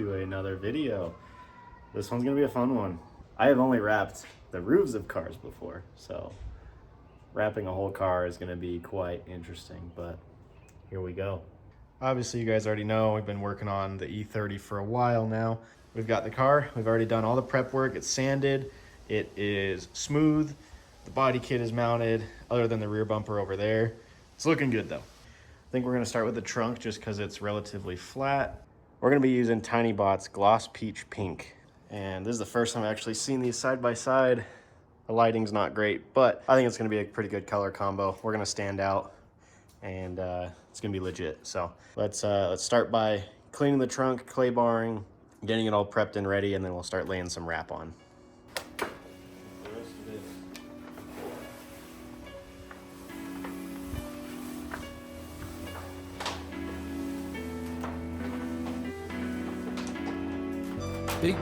to another video. This one's gonna be a fun one. I have only wrapped the roofs of cars before, so wrapping a whole car is gonna be quite interesting, but here we go. Obviously, you guys already know we've been working on the E30 for a while now. We've got the car, we've already done all the prep work, it's sanded, it is smooth, the body kit is mounted, other than the rear bumper over there. It's looking good though. I think we're gonna start with the trunk just because it's relatively flat. We're gonna be using TinyBot's Gloss Peach Pink. And this is the first time I've actually seen these side by side. The lighting's not great, but I think it's gonna be a pretty good color combo. We're gonna stand out and it's gonna be legit. So let's start by cleaning the trunk, clay barring, getting it all prepped and ready, and then we'll start laying some wrap on. Big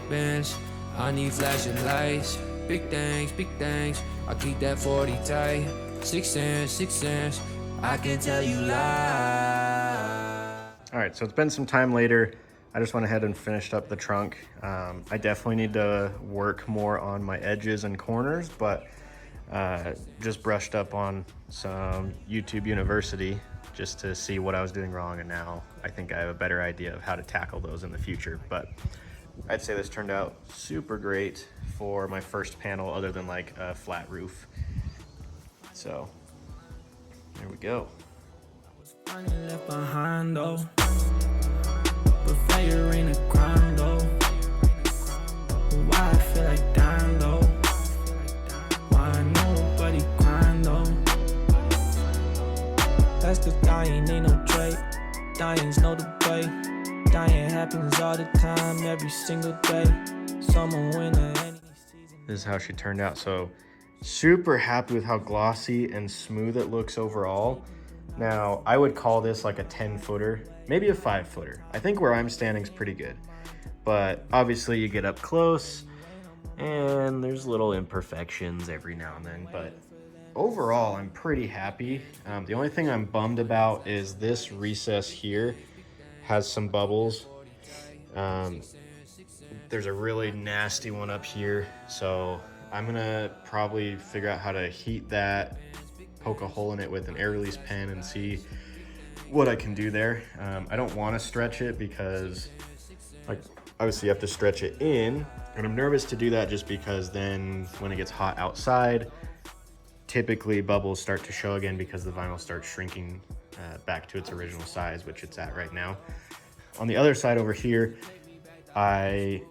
bands, I need flashing lights. Big things, I keep that 40 tight. 6 inch, I can tell you lies. All right, so it's been some time later. I just went ahead and finished up the trunk. I definitely need to work more on my edges and corners, but just brushed up on some YouTube University just to see what I was doing wrong, and now I think I have a better idea of how to tackle those in the future. But I'd say this turned out super great for my first panel, other than like a flat roof. So there we go. Left behind though, but failure ain't a crime though. Why I feel like dying though? Why nobody crying though? That's 'cause dying ain't no trait. Dying's no debate. Dying happens all the time, every single day. Summer, winter, any season. This is how she turned out. So super happy with how glossy and smooth it looks overall. Now, I would call this like a 10-footer, maybe a 5-footer. I think where I'm standing is pretty good, but obviously you get up close and there's little imperfections every now and then, but overall I'm pretty happy. The only thing I'm bummed about is this recess here has some bubbles. There's a really nasty one up here, so I'm gonna probably figure out how to heat that, poke a hole in it with an air release pen and see what I can do there. I don't want to stretch it because, like, obviously you have to stretch it in, and I'm nervous to do that just because then when it gets hot outside, typically bubbles start to show again because the vinyl starts shrinking back to its original size, which it's at right now. On the other side over here, I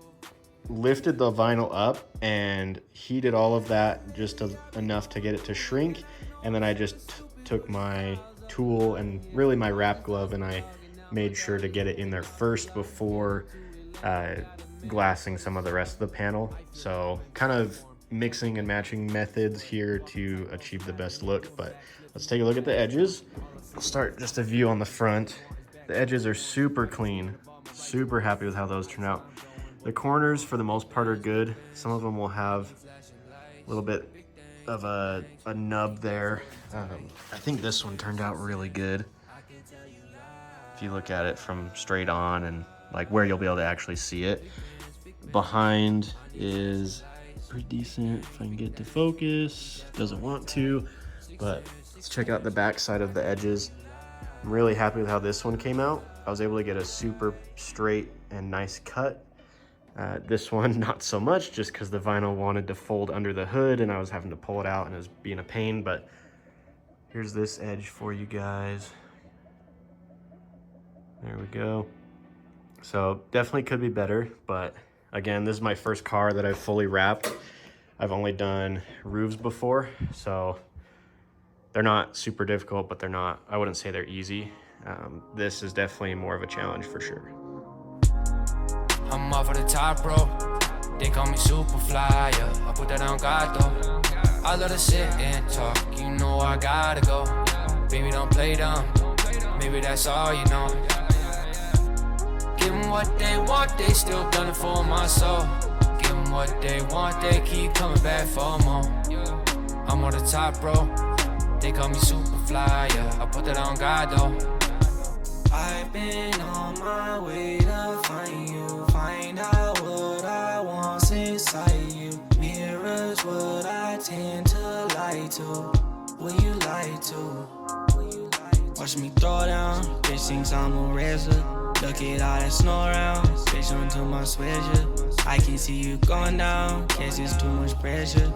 lifted the vinyl up and heated all of that just enough to get it to shrink, and then I just took my tool and really my wrap glove and I made sure to get it in there first before glassing some of the rest of the panel. So kind of mixing and matching methods here to achieve the best look. But let's take a look at the edges. I'll start just a view on the front. The edges are super clean, super happy with how those turn out. The corners for the most part are good. Some of them will have a little bit of a nub there. I think this one turned out really good. If you look at it from straight on and like where you'll be able to actually see it. Behind is pretty decent if I can get to focus. Doesn't want to, but let's check out the back side of the edges. I'm really happy with how this one came out. I was able to get a super straight and nice cut. This one, not so much, just because the vinyl wanted to fold under the hood and I was having to pull it out and it was being a pain, but here's this edge for you guys. There we go. So definitely could be better, but again, this is my first car that I've fully wrapped. I've only done roofs before, so they're not super difficult, but they're not, I wouldn't say they're easy. This is definitely more of a challenge for sure. I'm off of the top rope. They call me super flyer. I put that on God though. I love to sit and talk. You know I gotta go. Baby, don't play dumb. Maybe that's all you know. Give them what they want. They still done it for my soul. Give them what they want. They keep coming back for more. I'm on the top rope. They call me super flyer. I put that on God though. I've been on my way to find you. tend to lie to? Will you lie to? Watch me throw down, bitch thinks I'm a razor. Look at all that snow around, bitch onto my sweatshirt. I can see you going down, guess it's too much pressure.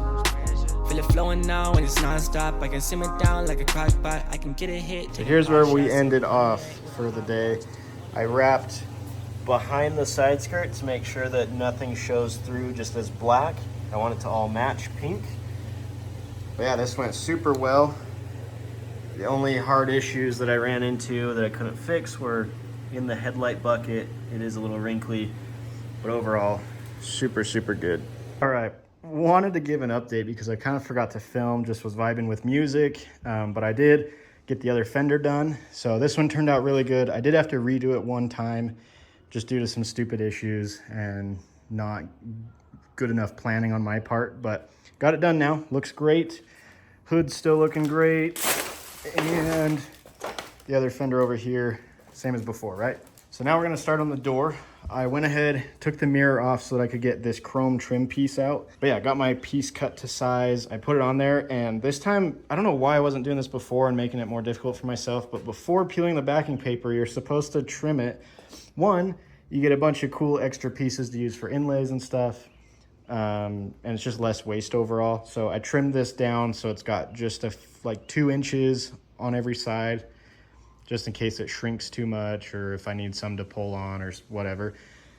Feel it flowing now and it's non-stop. I can simmer down like a crock pot. I can get a hit. So here's where we ended off for the day. I wrapped behind the side skirt to make sure that nothing shows through just as black. I want it to all match pink. But yeah, this went super well. The only hard issues that I ran into that I couldn't fix were in the headlight bucket. It is a little wrinkly, but overall, super, super good. All right, wanted to give an update because I kind of forgot to film, just was vibing with music, but I did get the other fender done. So this one turned out really good. I did have to redo it one time just due to some stupid issues and not good enough planning on my part, but got it done now. Looks great. Hood's still looking great. And the other fender over here, same as before, right? So now we're gonna start on the door. I went ahead, took the mirror off so that I could get this chrome trim piece out. But yeah, I got my piece cut to size. I put it on there, and this time, I don't know why I wasn't doing this before and making it more difficult for myself, but before peeling the backing paper, you're supposed to trim it. One, you get a bunch of cool extra pieces to use for inlays and stuff, and it's just less waste overall. So I trimmed this down so it's got just like 2 inches on every side, just in case it shrinks too much or if I need some to pull on or whatever.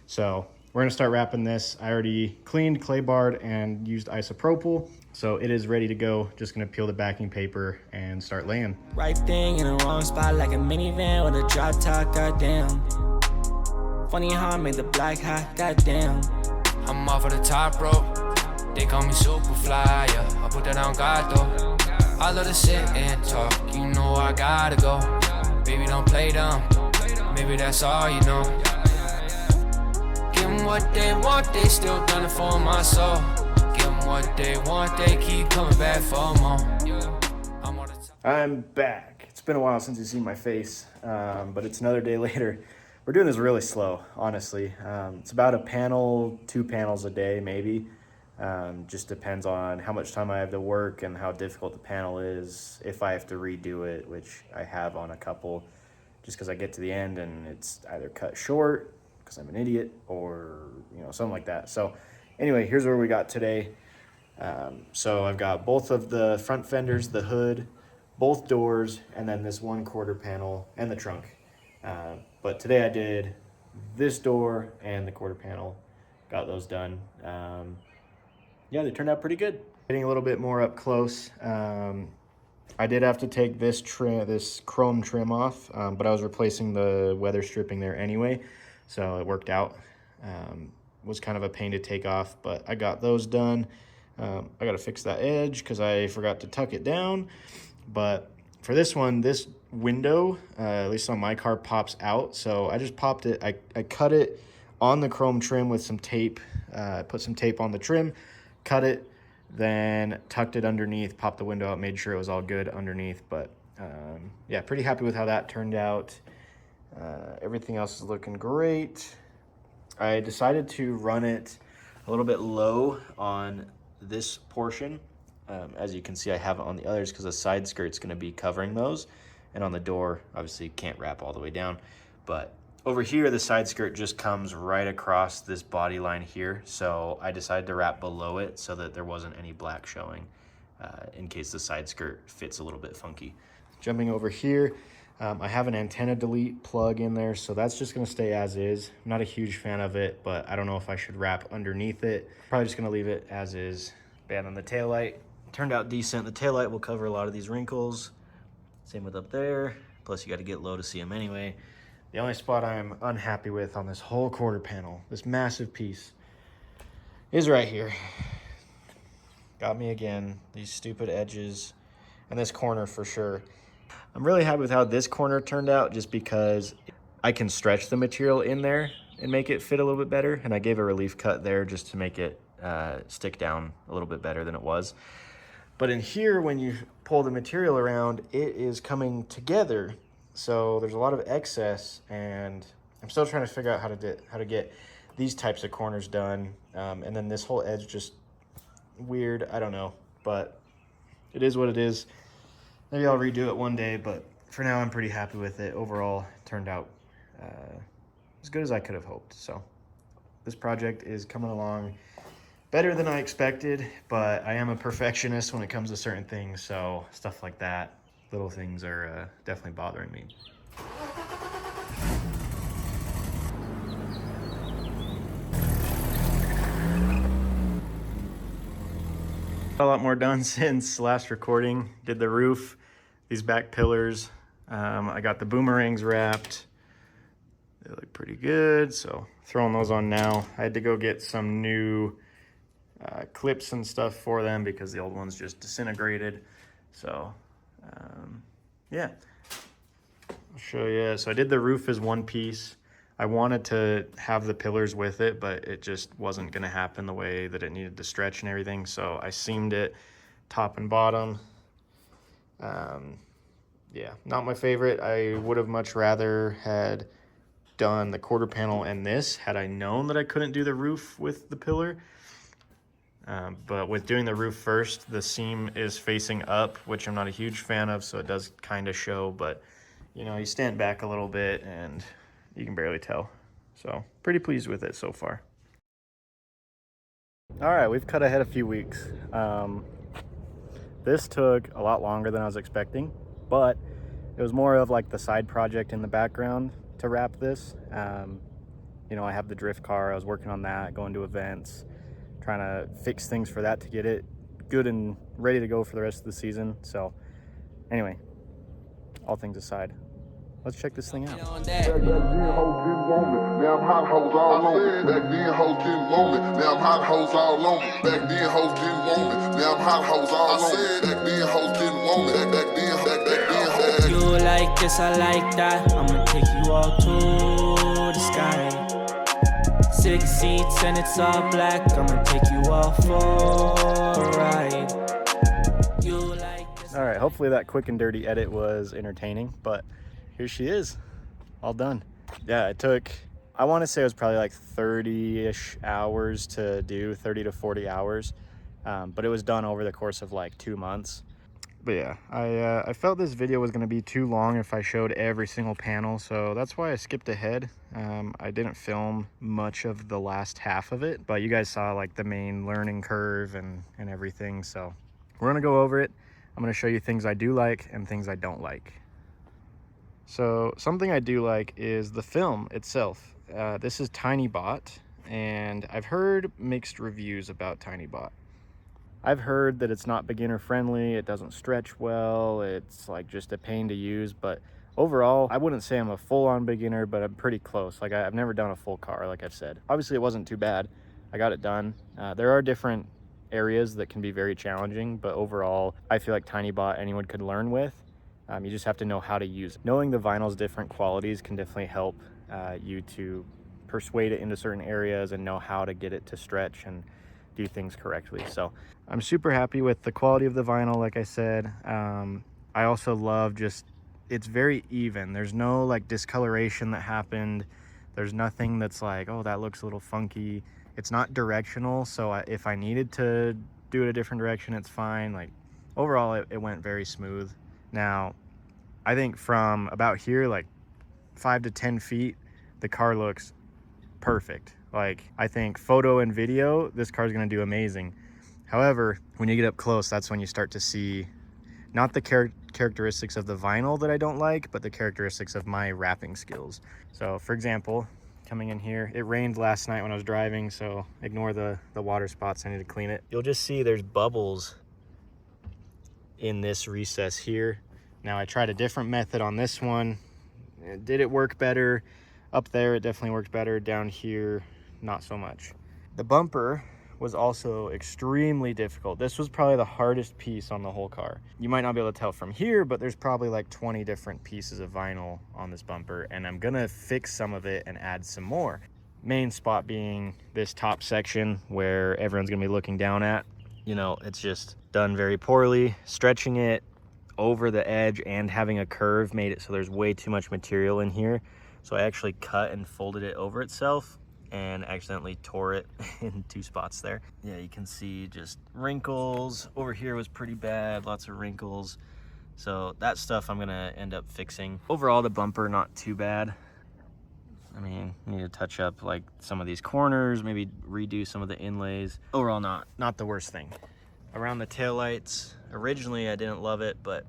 So we're gonna start wrapping this. I already cleaned, clay barred, and used isopropyl, so it is ready to go. Just gonna peel the backing paper and start laying. Right thing in the wrong spot like a minivan with a drop top, goddamn. Funny how I made the black hot, goddamn. I'm off of the top rope, they call me super fly, yeah. I put that on God though. I love to sit and talk, you know I gotta go. Baby, don't play dumb, maybe that's all you know. Give them what they want, they still gunning for my soul. Give them what they want, they keep coming back for more. I'm back. It's been a while since you've seen my face, but it's another day later. We're doing this really slow, honestly. It's about a panel, 2 panels a day, maybe. Just depends on how much time I have to work and how difficult the panel is. If I have to redo it, which I have on a couple, just because I get to the end and it's either cut short because I'm an idiot or something like that. So anyway, here's where we got today. So I've got both of the front fenders, the hood, both doors, and then this 1/4 panel and the trunk. But today I did this door and the quarter panel, got those done. Yeah, they turned out pretty good. Getting a little bit more up close. I did have to take this chrome trim off, but I was replacing the weather stripping there anyway, so it worked out. Was kind of a pain to take off, but I got those done. I got to fix that edge because I forgot to tuck it down. But for this one, this window, at least on my car, pops out. So I just popped it. I cut it on the chrome trim with some tape. Put some tape on the trim, cut it, then tucked it underneath, popped the window out, made sure it was all good underneath. But yeah, pretty happy with how that turned out. Everything else is looking great. I decided to run it a little bit low on this portion. As you can see, I have it on the others because the side skirt's going to be covering those. And on the door, obviously can't wrap all the way down. But over here, the side skirt just comes right across this body line here. So I decided to wrap below it so that there wasn't any black showing in case the side skirt fits a little bit funky. Jumping over here, I have an antenna delete plug in there, so that's just gonna stay as is. I'm not a huge fan of it, but I don't know if I should wrap underneath it. Probably just gonna leave it as is. Bad on the taillight. Turned out decent. The taillight will cover a lot of these wrinkles. Same with up there. Plus you gotta get low to see them anyway. The only spot I'm unhappy with on this whole quarter panel, this massive piece, is right here. Got me again, these stupid edges, and this corner for sure. I'm really happy with how this corner turned out just because I can stretch the material in there and make it fit a little bit better. And I gave a relief cut there just to make it stick down a little bit better than it was. But in here, when you pull the material around, it is coming together. So there's a lot of excess, and I'm still trying to figure out how to get these types of corners done. And then this whole edge just weird, I don't know. but it is what it is. Maybe I'll redo it one day, but for now I'm pretty happy with it. Overall, it turned out as good as I could have hoped. So this project is coming along better than I expected, but I am a perfectionist when it comes to certain things, so stuff like that, little things are definitely bothering me. A lot more done since last recording. Did the roof, these back pillars. I got the boomerangs wrapped. They look pretty good, so throwing those on now. I had to go get some new clips and stuff for them because the old ones just disintegrated. So yeah, I'll show you. So I did the roof as one piece. I wanted to have the pillars with it, but it just wasn't gonna happen the way that it needed to stretch and everything. So I seamed it top and bottom. Yeah, not my favorite. I would have much rather had done the quarter panel and this had I known that I couldn't do the roof with the pillar. But with doing the roof first, the seam is facing up, which I'm not a huge fan of, so it does kind of show, but you know, you stand back a little bit and you can barely tell. So pretty pleased with it so far. All right, we've cut ahead a few weeks. This took a lot longer than I was expecting, but it was more of like the side project in the background to wrap this. You know, I have the drift car, I was working on that, going to events, trying to fix things for that to get it good and ready to go for the rest of the season. So anyway, all things aside, let's check this thing out. Back then, hoes didn't want me. Now I'm hot hoes all on me. Back then, hoes didn't want me. Now I'm hot hoes all on me. Back then, hoes didn't want me. Now I'm hot hoes all on me. Back then, hoes didn't want me. Back then. You like this, I like that. I'ma take you all to the sky. 6 seats and it's all black. I'ma take you all for a ride. You like this. All right, hopefully that quick and dirty edit was entertaining, but here she is, all done. Yeah, it took, I want to say it was probably like 30-ish hours to do, 30 to 40 hours, but it was done over the course of like 2 months. But yeah, I felt this video was going to be too long if I showed every single panel, so that's why I skipped ahead. I didn't film much of the last half of it, but you guys saw like the main learning curve and everything, so we're going to go over it. I'm going to show you things I do like and things I don't like. So something I do like is the film itself. This is TinyBot, and I've heard mixed reviews about TinyBot. I've heard that it's not beginner friendly, it doesn't stretch well, it's like just a pain to use, but overall, I wouldn't say I'm a full-on beginner, but I'm pretty close. Like I've never done a full car, like I've said. Obviously it wasn't too bad, I got it done. There are different areas that can be very challenging, but overall, I feel like TinyBot anyone could learn with. You just have to know how to use it. Knowing the vinyl's different qualities can definitely help you to persuade it into certain areas and know how to get it to stretch and do things correctly. So I'm super happy with the quality of the vinyl, like I said. I also love just, it's very even. There's no like discoloration that happened. There's nothing that's like, oh, that looks a little funky. It's not directional, so if I needed to do it a different direction, it's fine. Like overall, it went very smooth. Now, I think from about here, like 5 to 10 feet, the car looks perfect. Like, I think photo and video, this car's gonna do amazing. However, when you get up close, that's when you start to see not the characteristics of the vinyl that I don't like, but the characteristics of my wrapping skills. So for example, coming in here, it rained last night when I was driving, so ignore the water spots, I need to clean it. You'll just see there's bubbles in this recess here. Now I tried a different method on this one. Did it work better? Up there, it definitely worked better. Down here, not so much. The bumper was also extremely difficult. This was probably the hardest piece on the whole car. You might not be able to tell from here, but there's probably like 20 different pieces of vinyl on this bumper, and I'm gonna fix some of it and add some more. Main spot being this top section where everyone's gonna be looking down at. You know, it's just done very poorly. Stretching it over the edge and having a curve made it so there's way too much material in here. So I actually cut and folded it over itself, and accidentally tore it in 2 spots there. Yeah, you can see just wrinkles. Over here was pretty bad, lots of wrinkles. So that stuff I'm gonna end up fixing. Overall, the bumper not too bad. I mean, need to touch up like some of these corners, maybe redo some of the inlays. Overall, not the worst thing. Around the taillights, originally I didn't love it, but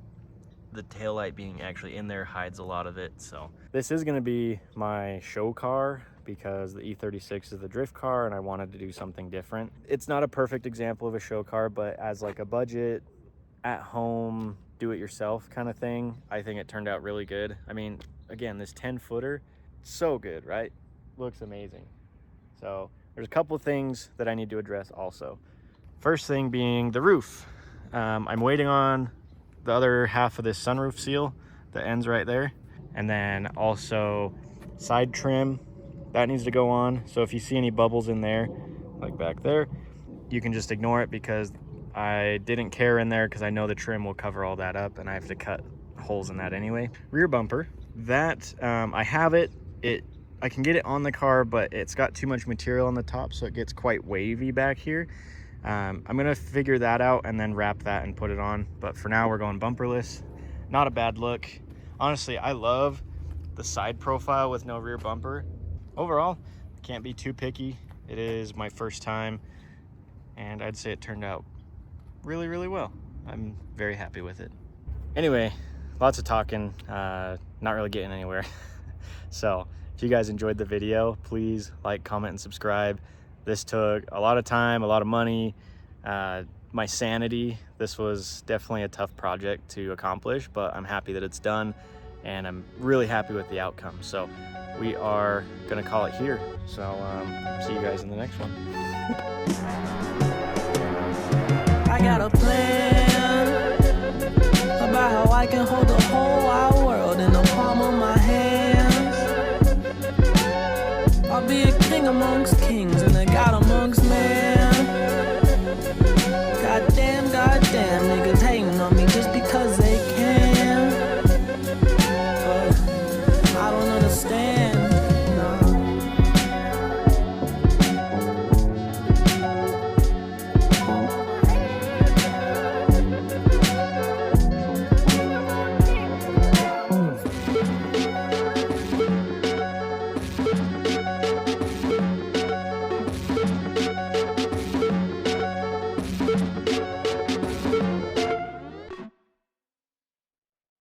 the taillight being actually in there hides a lot of it. So this is gonna be my show car because the E36 is the drift car and I wanted to do something different. It's not a perfect example of a show car, but as like a budget, at home, do it yourself kind of thing, I think it turned out really good. I mean, again, this 10-footer, so good, right? Looks amazing. So there's a couple of things that I need to address also. First thing being the roof. I'm waiting on the other half of this sunroof seal that ends right there. And then also side trim, that needs to go on. So if you see any bubbles in there, like back there, you can just ignore it because I didn't care in there because I know the trim will cover all that up and I have to cut holes in that anyway. Rear bumper, that I have it. I can get it on the car, but it's got too much material on the top, so it gets quite wavy back here. I'm gonna figure that out and then wrap that and put it on. But for now, we're going bumperless. Not a bad look. Honestly, I love the side profile with no rear bumper. Overall, can't be too picky. It is my first time, and I'd say it turned out really, really well. I'm very happy with it. Anyway, lots of talking, not really getting anywhere. So if you guys enjoyed the video, please like, comment, and subscribe. This took a lot of time, a lot of money, my sanity. This was definitely a tough project to accomplish, but I'm happy that it's done and I'm really happy with the outcome. So we are gonna call it here. So see you guys in the next one. I got a plan about how I can hold the whole wide world in the palm of my hands. I'll be a king amongst kings and a god amongst men. Goddamn, niggas hating on me just because they can. But I don't understand. No.